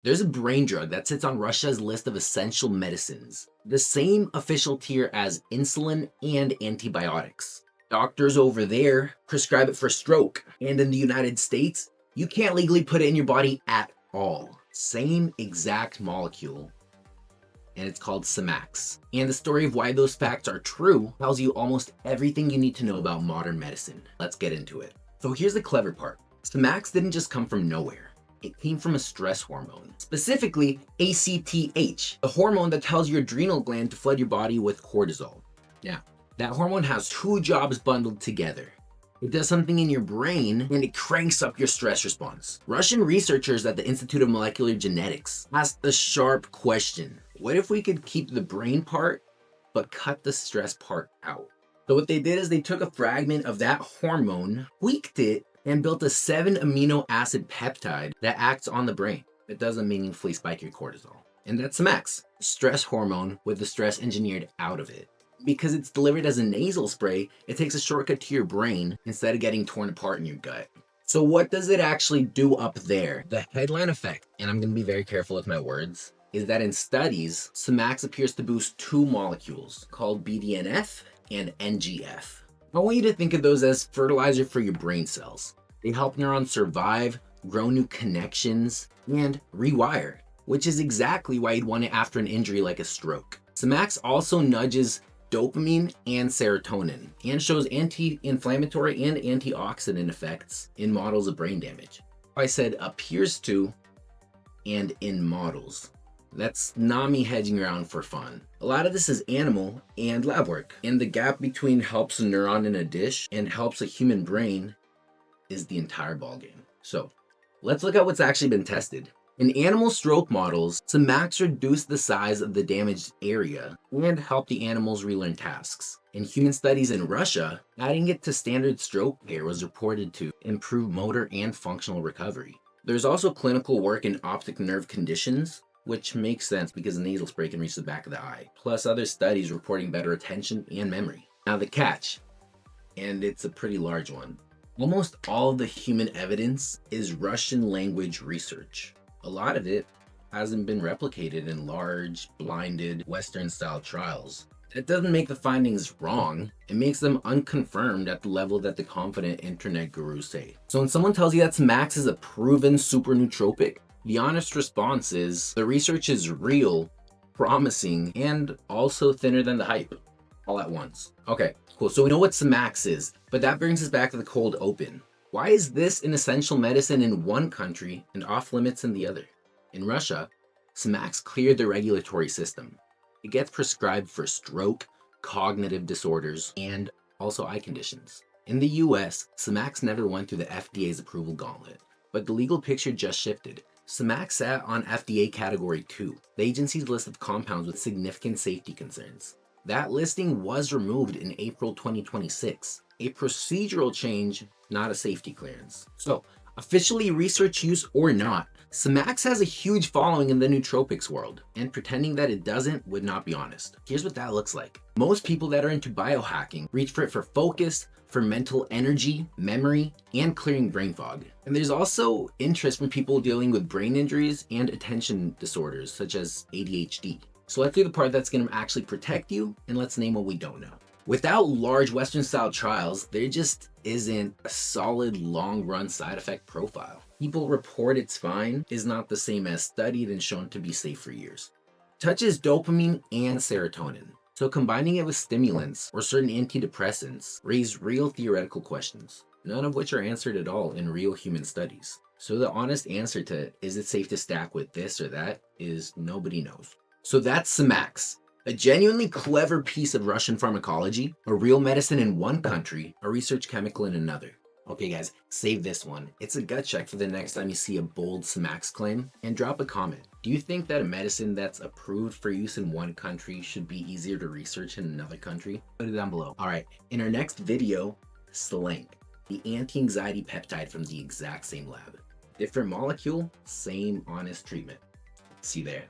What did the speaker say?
There's a brain drug that sits on Russia's list of essential medicines, the same official tier as insulin and antibiotics. Doctors over there prescribe it for stroke, and in the United States, you can't legally put it in your body at all. Same exact molecule, and it's called Semax. And the story of why those facts are true tells you almost everything you need to know about modern medicine. Let's get into it. So here's the clever part. Semax didn't just come from nowhere. It came from a stress hormone, specifically ACTH, the hormone that tells your adrenal gland to flood your body with cortisol. Now, that hormone has two jobs bundled together. It does something in your brain and it cranks up your stress response. Russian researchers at the Institute of Molecular Genetics asked the sharp question, what if we could keep the brain part, but cut the stress part out? So what they did is they took a fragment of that hormone, tweaked it, and built a 7 amino acid peptide that acts on the brain. It doesn't meaningfully spike your cortisol. And that's Semax, stress hormone with the stress engineered out of it. Because it's delivered as a nasal spray, it takes a shortcut to your brain instead of getting torn apart in your gut. So what does it actually do up there? The headline effect, and I'm gonna be very careful with my words, is that in studies, Semax appears to boost two molecules called BDNF and NGF. I want you to think of those as fertilizer for your brain cells. They help neurons survive, grow new connections, and rewire, which is exactly why you'd want it after an injury like a stroke. Semax also nudges dopamine and serotonin and shows anti-inflammatory and antioxidant effects in models of brain damage. I said appears to and in models. That's not me hedging around for fun. A lot of this is animal and lab work, and the gap between helps a neuron in a dish and helps a human brain is the entire ballgame. So let's look at what's actually been tested. In animal stroke models, Semax reduced the size of the damaged area and helped the animals relearn tasks. In human studies in Russia, adding it to standard stroke care was reported to improve motor and functional recovery. There's also clinical work in optic nerve conditions, which makes sense because the nasal spray can reach the back of the eye, plus other studies reporting better attention and memory. Now the catch, and it's a pretty large one. Almost all of the human evidence is Russian language research. A lot of it hasn't been replicated in large, blinded, Western-style trials. That doesn't make the findings wrong. It makes them unconfirmed at the level that the confident internet gurus say. So when someone tells you that Semax is a proven super nootropic, the honest response is the research is real, promising, and also thinner than the hype, all at once. Okay, cool. So we know what Semax is, but that brings us back to the cold open. Why is this an essential medicine in one country and off limits in the other? In Russia, Semax cleared the regulatory system. It gets prescribed for stroke, cognitive disorders, and also eye conditions. In the US, Semax never went through the FDA's approval gauntlet, but the legal picture just shifted. Semax sat on FDA Category 2, the agency's list of compounds with significant safety concerns. That listing was removed in April 2026, a procedural change, not a safety clearance. So, officially research use or not, Semax has a huge following in the nootropics world, and pretending that it doesn't would not be honest. Here's what that looks like. Most people that are into biohacking reach for it for focus, for mental energy, memory, and clearing brain fog. And there's also interest from people dealing with brain injuries and attention disorders such as ADHD. So let's do the part that's going to actually protect you, and let's name what we don't know. Without large Western-style trials, there just isn't a solid long-run side effect profile. People report it's fine is not the same as studied and shown to be safe for years. Touches dopamine and serotonin. So combining it with stimulants or certain antidepressants raise real theoretical questions, none of which are answered at all in real human studies. So the honest answer to is it safe to stack with this or that is nobody knows. So that's Semax, a genuinely clever piece of Russian pharmacology, a real medicine in one country, a research chemical in another. Okay guys, save this one. It's a gut check for the next time you see a bold Semax claim, and drop a comment. Do you think that a medicine that's approved for use in one country should be easier to research in another country? Put it down below. All right, in our next video, Slank, the anti-anxiety peptide from the exact same lab. Different molecule, same honest treatment. See you there.